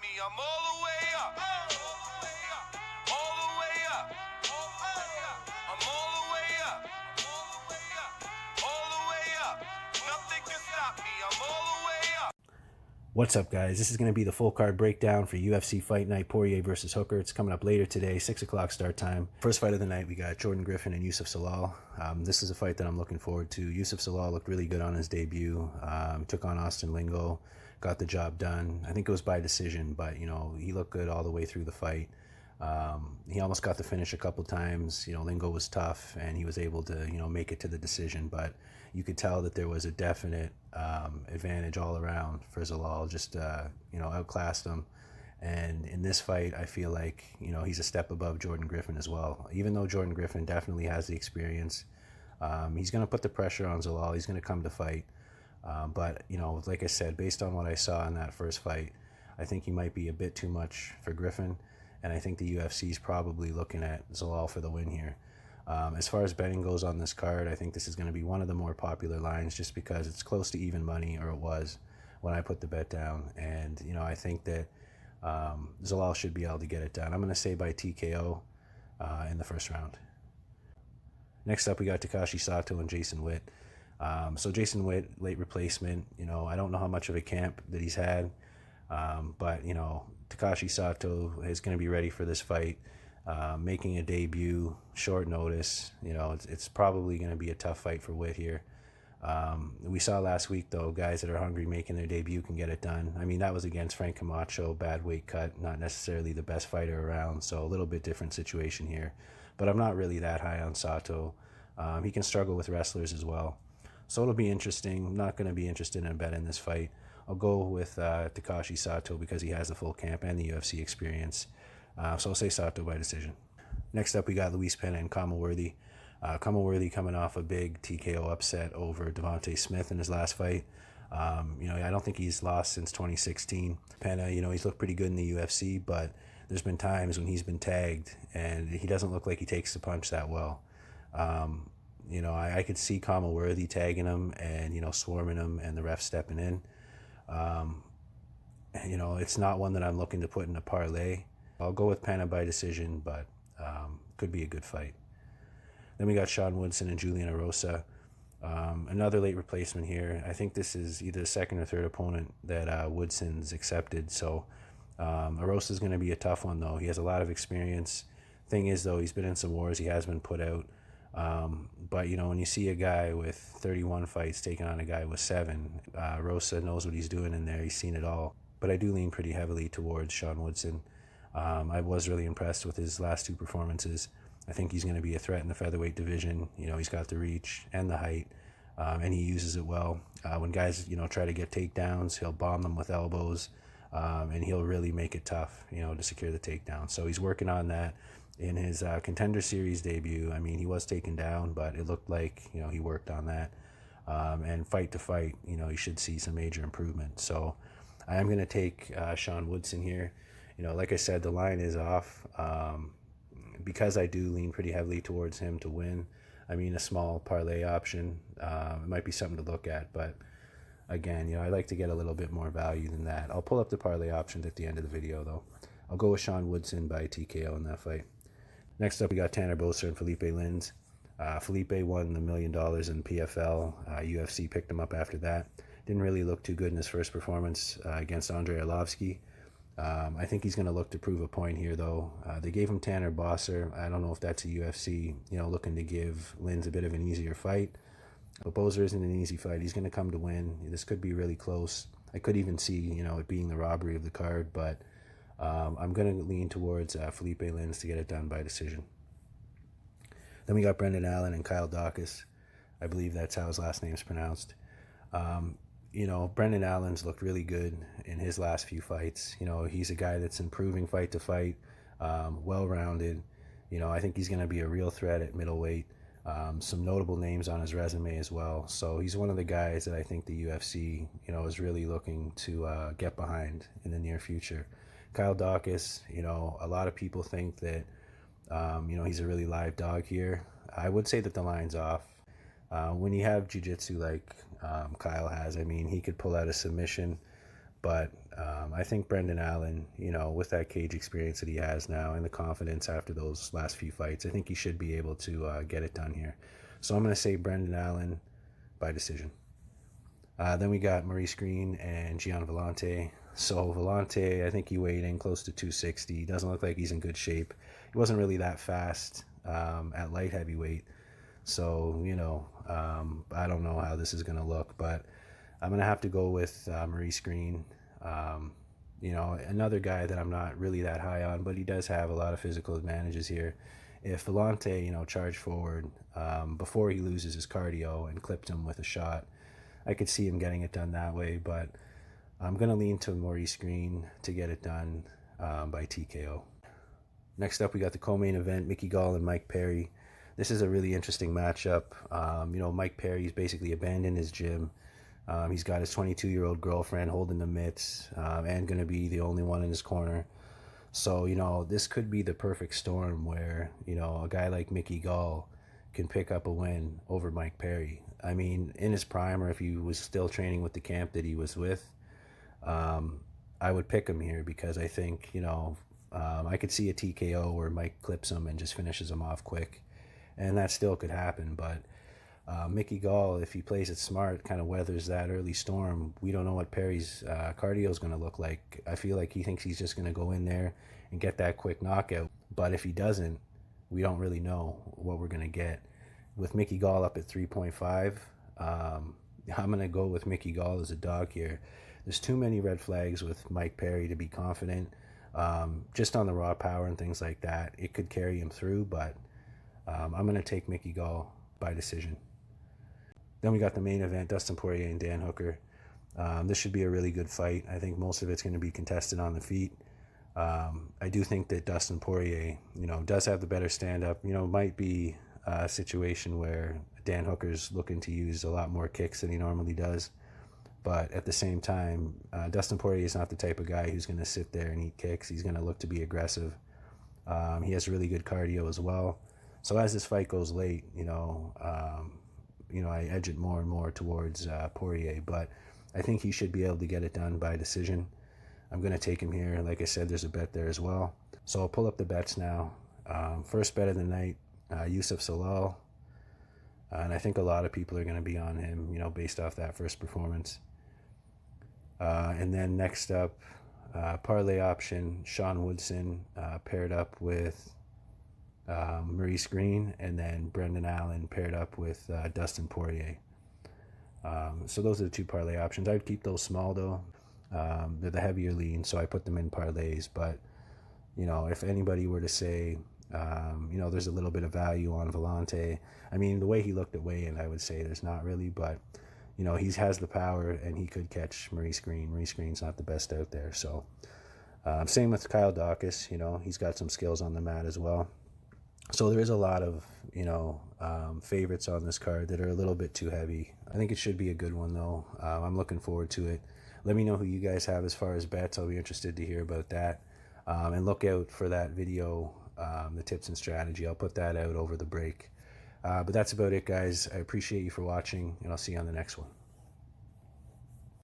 me. I'm all the way up. All the way up. All the way up. All the way up. I'm all the way up. All the way up. All the way up. Nothing can stop me. I'm all the way up. What's up, guys? This is going to be the full card breakdown for UFC Fight Night, Poirier versus Hooker. It's coming up later today, 6 o'clock start time. First fight of the night, we got Jordan Griffin and Yusuf Zalal. This is a fight that I'm looking forward to. Yusuf Zalal looked really good on his debut. Took on Austin Lingo, got the job done. I think it was by decision, but, he looked good all the way through the fight. He almost got the finish a couple times. Lingo was tough, and he was able to, make it to the decision, but you could tell that there was a definite advantage all around for Zalal. Just outclassed him, and in this fight I feel like he's a step above Jordan Griffin as well. Even though Jordan Griffin definitely has the experience, he's going to put the pressure on Zalal. He's going to come to fight, but like I said, based on what I saw in that first fight, I think he might be a bit too much for Griffin, and I think the UFC is probably looking at Zalal for the win here. As far as betting goes on this card, I think this is going to be one of the more popular lines just because it's close to even money, or it was when I put the bet down. And, I think that Zalal should be able to get it done. I'm going to say by TKO in the first round. Next up, we got Sato and Jason Witt. So Jason Witt, late replacement. I don't know how much of a camp that he's had, but, Sato is going to be ready for this fight. Making a debut, short notice, it's probably going to be a tough fight for Witt here. We saw last week, though, guys that are hungry making their debut can get it done. I mean, that was against Frank Camacho, bad weight cut, not necessarily the best fighter around, so a little bit different situation here. But I'm not really that high on Sato. He can struggle with wrestlers as well. So it'll be interesting. I'm not going to be interested in a bet in this fight. I'll go with Sato because he has the full camp and the UFC experience. So I'll say Sato by decision. Next up, we got Pena and Worthy. Worthy coming off a big TKO upset over Villante Smith in his last fight. I don't think he's lost since 2016. Pena, he's looked pretty good in the UFC, but there's been times when he's been tagged and he doesn't look like he takes the punch that well. I could see Worthy tagging him and, swarming him and the ref stepping in. It's not one that I'm looking to put in a parlay. I'll go with Pena by decision, but could be a good fight. Then we got Woodson and Julian Erosa. Another late replacement here. I think this is either the second or third opponent that Woodson's accepted. So Erosa's going to be a tough one, though. He has a lot of experience. Thing is, though, he's been in some wars. He has been put out. But, when you see a guy with 31 fights taking on a guy with 7, Erosa knows what he's doing in there. He's seen it all. But I do lean pretty heavily towards Woodson. I was really impressed with his last 2 performances. I think he's going to be a threat in the featherweight division. He's got the reach and the height, and he uses it well. When guys, try to get takedowns, he'll bomb them with elbows, and he'll really make it tough, to secure the takedown. So he's working on that. In his Contender Series debut, I mean, he was taken down, but it looked like, he worked on that. And fight to fight, you should see some major improvement. So I am going to take Woodson here. Like I said, the line is off because I do lean pretty heavily towards him to win. I mean, a small parlay option, it might be something to look at, but again, I like to get a little bit more value than that. I'll pull up the parlay options at the end of the video, though. I'll go with Woodson by TKO in that fight. Next up, we got Tanner Boser and Felipe Lins. Felipe won the $1 million in PFL. UFC picked him up after that. Didn't really look too good in his first performance against Andrei Arlovsky. I think he's going to look to prove a point here, though. They gave him Tanner Boser. I don't know if that's a UFC, looking to give Lins a bit of an easier fight. But Boser isn't an easy fight. He's going to come to win. This could be really close. I could even see, it being the robbery of the card, but I'm going to lean towards Felipe Lins to get it done by decision. Then we got Brendan Allen and Kyle Daukaus. I believe that's how his last name is pronounced. Brendan Allen's looked really good in his last few fights. He's a guy that's improving fight to fight, well-rounded. I think he's going to be a real threat at middleweight. Some notable names on his resume as well. So he's one of the guys that I think the UFC, is really looking to get behind in the near future. Kyle Daukaus, a lot of people think that, he's a really live dog here. I would say that the line's off. When you have jiu-jitsu like Kyle has, I mean, he could pull out a submission, but I think Brendan Allen, with that cage experience that he has now and the confidence after those last few fights, I think he should be able to get it done here. So I'm going to say Brendan Allen by decision. Then we got Maurice Green and Gian Villante. So Villante, I think he weighed in close to 260. Doesn't look like he's in good shape. He wasn't really that fast at light heavyweight. So, I don't know how this is going to look, but I'm going to have to go with Maurice Green. Another guy that I'm not really that high on, but he does have a lot of physical advantages here. If Villante, charged forward before he loses his cardio and clipped him with a shot, I could see him getting it done that way, but I'm going to lean to Maurice Green to get it done by TKO. Next up, we got the co-main event, Mickey Gall and Mike Perry. This is a really interesting matchup. Mike Perry's basically abandoned his gym. He's got his 22-year-old girlfriend holding the mitts and going to be the only one in his corner. So, this could be the perfect storm where, a guy like Mickey Gall can pick up a win over Mike Perry. I mean, in his prime, or if he was still training with the camp that he was with, I would pick him here because I think, I could see a TKO where Mike clips him and just finishes him off quick. And that still could happen, but Mickey Gall, if he plays it smart, kind of weathers that early storm. We don't know what Perry's cardio is going to look like. I feel like he thinks he's just going to go in there and get that quick knockout. But if he doesn't, we don't really know what we're going to get. With Mickey Gall up at 3.5, I'm going to go with Mickey Gall as a dog here. There's too many red flags with Mike Perry to be confident. Just on the raw power and things like that, it could carry him through, but I'm going to take Mickey Gall by decision. Then we got the main event, Dustin Poirier and Dan Hooker. This should be a really good fight. I think most of it's going to be contested on the feet. I do think that Dustin Poirier, does have the better stand-up. Might be a situation where Dan Hooker's looking to use a lot more kicks than he normally does. But at the same time, Dustin Poirier is not the type of guy who's going to sit there and eat kicks. He's going to look to be aggressive. He has really good cardio as well. So as this fight goes late, I edge it more and more towards Poirier, but I think he should be able to get it done by decision. I'm going to take him here. Like I said, there's a bet there as well. So I'll pull up the bets now. First bet of the night, Youssef Zalal. And I think a lot of people are going to be on him, based off that first performance. And then next up, parlay option, Sean Woodson paired up with Maurice Green, and then Brendan Allen paired up with Dustin Poirier. So those are the two parlay options. I'd keep those small though. They're the heavier lean, so I put them in parlays. But if anybody were to say, there's a little bit of value on Villante. I mean, the way he looked at weigh-in, I would say there's not really, but he has the power and he could catch Maurice Green. Maurice Green's not the best out there. So same with Kyle Daukaus. He's got some skills on the mat as well. So there is a lot of, favorites on this card that are a little bit too heavy. I think it should be a good one, though. I'm looking forward to it. Let me know who you guys have as far as bets. I'll be interested to hear about that. And look out for that video, the tips and strategy. I'll put that out over the break. But that's about it, guys. I appreciate you for watching, and I'll see you on the next one.